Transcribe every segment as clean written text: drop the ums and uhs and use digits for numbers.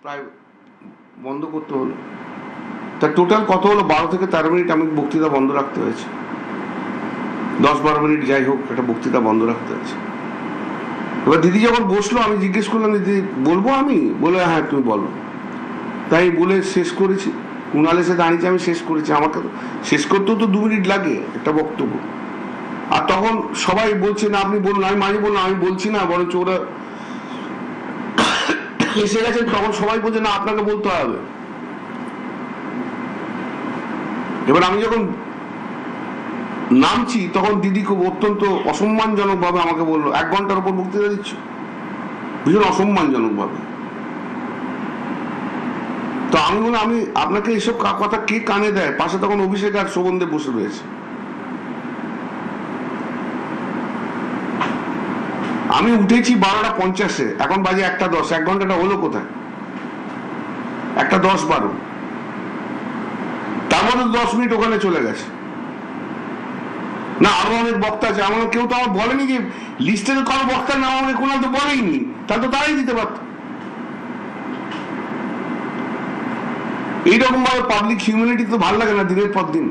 প্রায় বন্ধ করতে হলো। তা টোটাল কত হলো? 12 থেকে 13 মিনিট আমি বক্তৃতা বন্ধ রাখতে হয়েছে। 10-12 মিনিট যাই হোক, একটা বক্তৃতা বন্ধ রাখতে হয়েছে। এবার দিদি যখন বসলো, আমি জিজ্ঞেস করলাম, দিদি বলবো? আমি বলে হ্যাঁ তুমি বলো। তাই বলে শেষ করেছি। কুণাল এসে দাঁড়িয়েছে, আমি শেষ করেছি। আমাকে শেষ করতেও তো 2 মিনিট লাগে একটা বক্তব্য। আর তখন সবাই বলছে না আপনি বলুন। আমি মাঝে বললাম আমি বলছি না, বরঞ্চ ওরা এসে গেছে। তখন সবাই বলছে না আপনাকে বলতে হবে। এবার আমি যখন নামছি তখন দিদি খুব অত্যন্ত অসম্মানজনক ভাবে আমাকে বললো, 1 ঘন্টার উপর বক্তৃতা দিচ্ছ, ভীষণ অসম্মানজনক ভাবে। তো আমি বললাম আমি আপনাকে এইসব কথা কে কানে দেয়? পাশে তখন অভিষেক আর শোভনদেব বসে রয়েছে। আমি উঠেছি 12:50, এখন বাজে 1:10। 1 ঘন্টাটা হলো কোথায়? 1:10-12, তার মধ্যে 10 মিনিট ওখানে চলে গেছে। না আরো অনেক বক্তা আছে। আমার কেউ তো আমার বলেনি যে লিস্টের কারো বক্তার নাম আমাকে কোনো তো বলেইনি, তাহলে তো তারাই দিতে পারত। এইরকম ভাবে পাবলিক হিউম্যানিটি তো ভালো লাগে না দিনের পর দিন।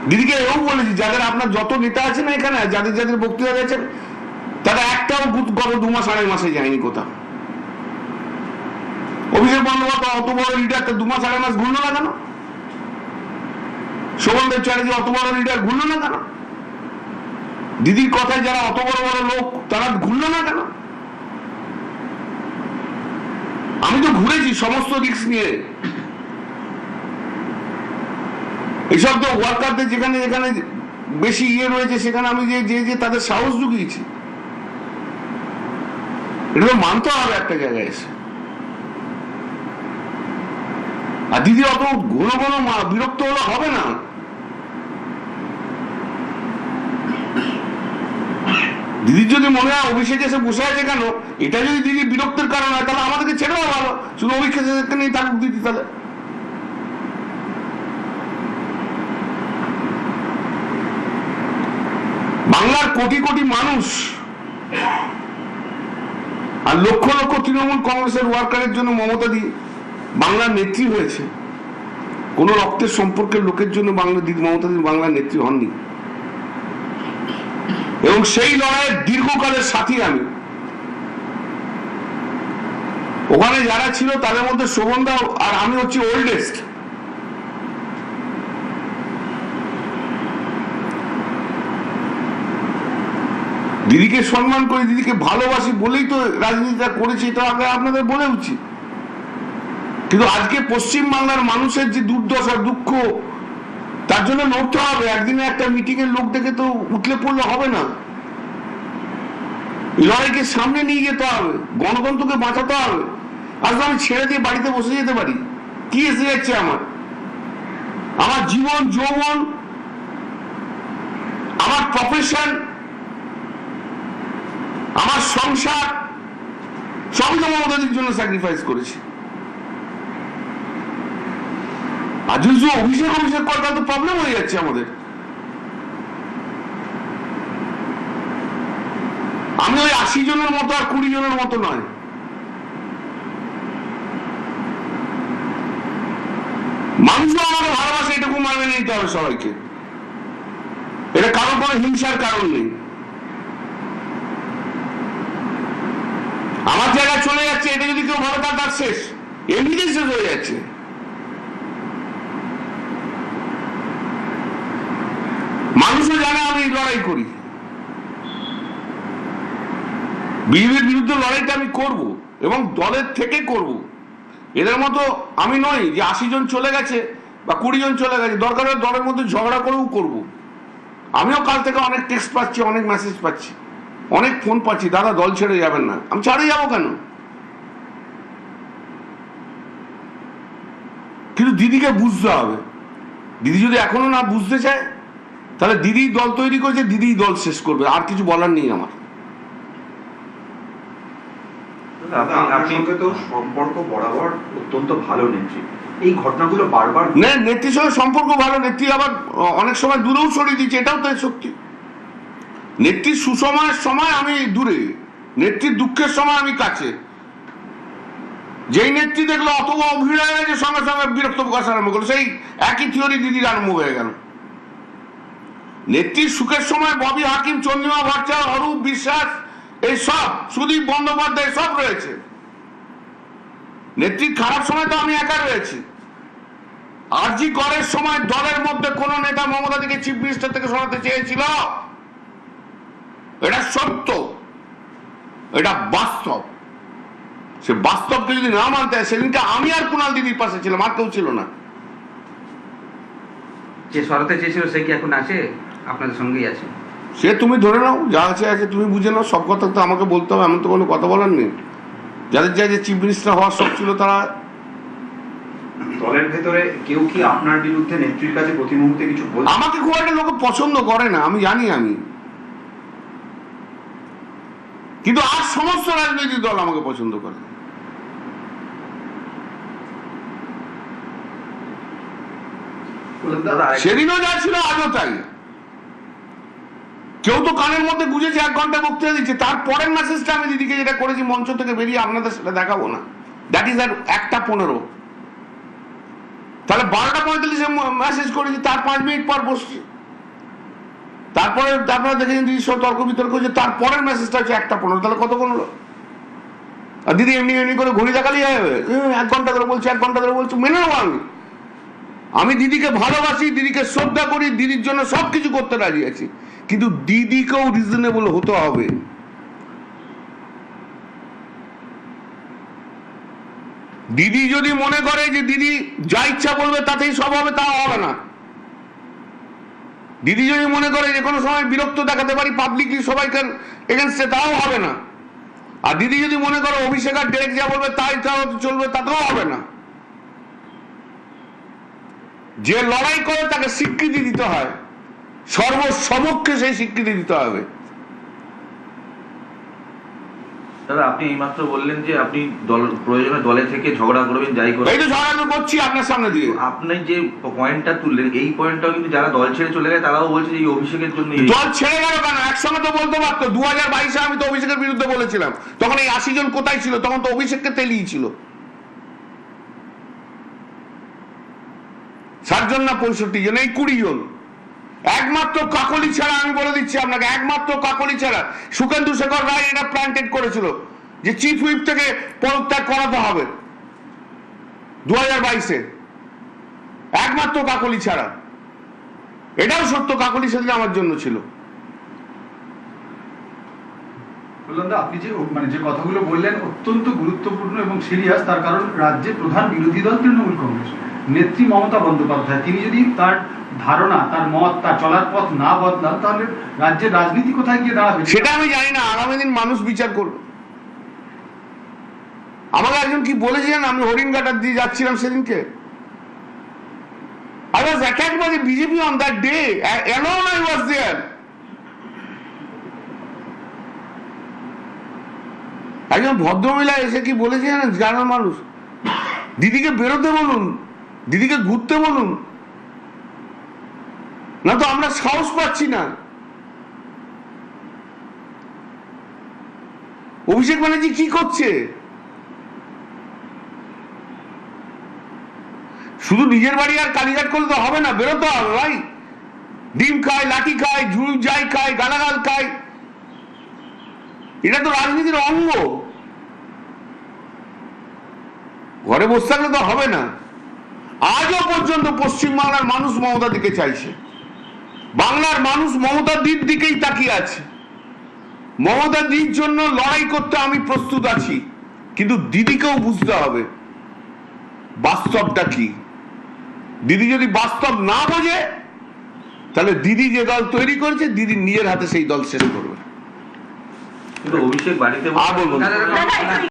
দিদিকে এও বলেছি, যাদের আপনার যত নেতা আছে না এখানে, যাদের যাদের বক্তৃতা দিয়েছেন, তারা একটাও গত 2 মাস 2.5 মাসে যায়নি কোথাও। অভিষেক বন্দ্যোপাধ্যায় অত বড় লিডার, 2 মাস 2.5 মাস ঘুরলো না কেন? শোভনদেব চ্যাটার্জি অত বড় লিডার, ঘুরলো না কেন? দিদির কথায় যারা অত বড় বড় লোক, তারা ঘুরলো না কেন? আমি তো ঘুরেছি সমস্ত রিস্ক নিয়ে। এইসব তো ওয়ার্কারদের যেখানে যেখানে বেশি রয়েছে, সেখানে আমি যে তাদের সাহস জুগিয়েছি। এটা তো মানতে হবে একটা জায়গায় এসে। আর দিদি অত ঘন ঘন বিরক্ত হলে হবে না। দিদির যদি মনে হয় অভিষেক এসে বসে আছে কেন, এটা যদি দিদি বিরক্তের কারণ হয়, তাহলে আমাদেরকে ছেড়েও ভালো, শুধু অভিষেক নিয়ে থাকুক দিদি। তাহলে বাংলার কোটি কোটি মানুষ আর লক্ষ লক্ষ তৃণমূল কংগ্রেসের ওয়ার্কারের জন্য মমতা দি বাংলার নেত্রী হয়েছে। কোন রক্তের সম্পর্কের লোকের জন্য মমতা দি বাংলার নেত্রী হননি। এবং সেই লড়াইয়ের দীর্ঘকালের সাথী আমি। ওখানে যারা ছিল তাদের মধ্যে শোভনদা আর আমি হচ্ছি ওল্ডেস্ট। দিদিকে সম্মান করি, দিদিকে ভালোবাসি বলেই তো রাজনীতিটা করেছি, এটা আগে আপনাদের বলে উচিত। কিন্তু আজকে পশ্চিম বাংলার মানুষের যে দুর্দশা দুঃখ, তার জন্য লড়তে হবে। একদিনে একটা মিটিং এর লোক দেখে তো উঠলে পড়লে হবে না। লড়াইকে সামনে নিয়ে যেতে হবে, গণতন্ত্রকে বাঁচাতে হবে। আজ আমি ছেড়ে দিয়ে বাড়িতে বসে যেতে পারি? কি এসে যাচ্ছে আমার জীবন যৌবন, আমার প্রফেশন, আমার সংসার, সবই তো মমতাদির জন্য স্যাক্রিফাইস করেছি। আর যদি অভিষেক করে তাহলে তো প্রবলেম হয়ে যাচ্ছে আমাদের। আমি ওই 80 জনের মতো আর 20 জনের মতো নয়। মানুষও আমাকে ভালোবাসে, এটুকু মানে নিতে হবে সবাইকে। এটা কারো কোনো হিংসার কারণ নেই। আমার জায়গায় চলে যাচ্ছে, এটা যদি কেউ ভালো, তার শেষ, এমনিতেই শেষ হয়ে যাচ্ছে। মানুষও জানে আমি লড়াই করি, বিজেপির বিরুদ্ধে লড়াইটা আমি করব এবং দলের থেকে করব। এদের মতো আমি নই যে 80 জন চলে গেছে বা 20 জন চলে গেছে, দরকার হলে দলের মধ্যে ঝগড়া করেও করব। আমিও কাল থেকে অনেক টেক্সট পাচ্ছি, অনেক মেসেজ পাচ্ছি, অনেক ফোন পাচ্ছি, দাদা দল ছেড়ে যাবেন না। আমি ছাড়ে যাবো কেন? কিন্তু দিদিকে বুঝতে হবে। দিদি যদি এখনো না বুঝতে চায়, তাহলে দিদি দল তৈরি করেছে, দিদি দল শেষ করবে, আর কিছু বলার নেই আমার। সম্পর্ক বরাবর অত্যন্ত ভালো নেত্রী, এই ঘটনাগুলো বারবার নেত্রীর সঙ্গে সম্পর্ক ভালো, নেত্রী আবার অনেক সময় দূরেও সরিয়ে দিচ্ছে, এটাও তাই সত্যি। নেত্রীর সুসময়ের সময় আমি দূরে, নেত্রীর দুঃখের সময় আমি কাছে। যেই নেত্রী দেখলো অত ভিড় হয়ে গেছে, সঙ্গে সঙ্গে বিরক্ত প্রকাশ আরম্ভ করলো, সেই একই থিওরি দিদির আরম্ভ হয়ে গেল। নেত্রীর সুখের সময় ববি হাকিম, চন্দ্রিমা ভট্টাচার্য, অরূপ বিশ্বাস, এই সব, সুদীপ বন্দ্যোপাধ্যায় সব রয়েছে। নেত্রীর খারাপ সময় তো আমি একা রয়েছি। আরজি করের সময় দলের মধ্যে কোন নেতা মমতাদিকে চিফ মিনিস্টার থেকে সরাতে চেয়েছিল? এটা সত্য, এটা বাস্তব। সে বাস্তবকে যদি না মানতে হয়, সেদিনকে আমি আর কুণাল দিদির পাশে ছিলাম, আর কেউ ছিল না। যে সরাতে চেয়েছিল সে কি এখন আছে? আপনাদের সঙ্গেই আছে? সে তুমি ধরে নাও, যা আছে আছে, তুমি বুঝে নাও। সব কথা তো আমাকে বলতে হবে এমন তো কোনো কথা বলার নেই। যাদের যা যে চিফ মিনিস্টার হওয়ার শখ ছিল তারা। দলের ভেতরে কেউ কি আপনার বিরুদ্ধে নেত্রীর কাছে প্রতি মুহূর্তে কিছু বলছে? আমাকে খুব একটা লোক পছন্দ করে না, আমি জানি। কিন্তু আর সমস্ত রাজনৈতিক দল আমাকে পছন্দ করে। সেদিনও যা ছিল আজও তাই। কেউ তো কানের মধ্যে গুঁজেছে 1 ঘন্টা বক্তৃতা দিচ্ছে, তারপরের মেসেজটা আমি দিদিকে যেটা করেছি মঞ্চ থেকে বেরিয়ে, আপনাদের সেটা দেখাবো না। দ্যাট ইজ আর 1:15। তাহলে 12:45 মেসেজ করেছি, তার 5 মিনিট পর বসছি। তারপরে আপনারা দেখেছেন দিদির সব তর্ক বিতর্ক হচ্ছে, তারপরের মেসেজটা হচ্ছে 1:15। তাহলে কতক্ষণ হলো? আর দিদি এমনি এমনি করে ঘড়ি দেখালেই হবে? 1 ঘন্টা ধরে বলছি, 1 ঘন্টা ধরে বলছি, মেনে নেবো আমি দিদিকে ভালোবাসি, দিদিকে শ্রদ্ধা করি, দিদির জন্য সবকিছু করতে রাজি আছি, কিন্তু দিদিকেও রিজনেবল হতে হবে। দিদি যদি মনে করে যে দিদি যা ইচ্ছা বলবে তাতেই সব হবে, তা হবে না। দিদি যদি মনে করে যে কোনো সময় বিরক্ত দেখাতে পারি পাবলিকলি সবাইকে এগেনস্টে, তাও হবে না। আর দিদি যদি মনে করে অভিষেক আর ডেরেক যা বলবে তাই চলবে, তাতেও হবে না। যে লড়াই করে তাকে স্বীকৃতি দিতে হয়, সর্বসমক্ষে সেই স্বীকৃতি দিতে হবে। দাদা, আপনি এইমাত্র বললেন যে আপনি প্রয়োজনে দলে থেকে ঝগড়া করবেন, যাই করবেন। এই তো ঝগড়া করছি আপনার সামনে দিয়ে। আপনি যে পয়েন্টটা তুললেন, এই পয়েন্টটাও কিন্তু যারা দল ছেড়ে চলে গেছে তারাও বলছে যে এই অভিষেকের জন্য। দল ছেড়ে গেল কেন? একসঙ্গে তো বলতে পারতো। 2022-এ আমি তো অভিষেকের বিরুদ্ধে বলেছিলাম, তখন এই 80 জন কোথায় ছিল? তখন তো অভিষেককে তেলিয়েছিল। 60 জন না 65 জন, এই 20 জন। একমাত্র কাকলি ছাড়া, আমি বলে দিচ্ছি আপনাকে, একমাত্র কাকলি ছাড়া সুখেন্দু শেখর রায় এটা প্ল্যান্টেড করেছিল যে চিফ হুইপ থেকে পদত্যাগ করাতে হবে 2022-এ, একমাত্র কাকলি ছাড়া। এটাও সত্য, কাকলি সেদিন আমার জন্য ছিল। আপনি যে কথাগুলো বললেন অত্যন্ত গুরুত্বপূর্ণ এবং সিরিয়াস। তার কারণ রাজ্যের প্রধান বিরোধী দল তৃণমূল কংগ্রেস, নেত্রী মমতা বন্দ্যোপাধ্যায়, তিনি যদি তার ধারণা, তার মত, তার চলার পথ না বদলান, তাহলে রাজ্যের রাজনীতি কোথায় গিয়ে দাঁড়াবে সেটা আমি জানি না। আগামী দিন মানুষ বিচার করবে। আমাকে একজন কি বলেছিলেন, আমি হরিণঘাটার দিয়ে যাচ্ছিলাম সেদিনকে, I was attacked by the BJP on that day. Alone I was there. একজন ভদ্রমহিলা এসে কি বলেছে জানেন, গ্রামের মানুষ, দিদিকে বেরোতে বলুন, দিদিকে ঘুরতে বলুন, না তো আমরা সাহস পাচ্ছি না। অভিষেক ব্যানার্জি কি করছে? শুধু নিজের বাড়ি আর কালীঘাট করলে তো হবে না, বেরোতে হবে ভাই। ডিম খায়, লাঠি খায়, ঝুল যাই খায়, গালাগাল খায়, এটা তো রাজনীতির অঙ্গ। ঘরে বসে থাকলে তো হবে না। আজও পর্যন্ত পশ্চিমবাংলার মানুষ মমতা দিকে চাইছে, বাংলার মানুষ মমতা দির দিকেই তাকিয়ে আছে। মমতা দির জন্য লড়াই করতে আমি প্রস্তুত আছি, কিন্তু দিদিকেও বুঝতে হবে বাস্তবটা কি। দিদি যদি বাস্তব না বোঝে, তাহলে দিদি যে দল তৈরি করেছে, দিদি নিজের হাতে সেই দল শেষ করবে। কিন্তু অভিষেক বাড়িতে আর বলবো না।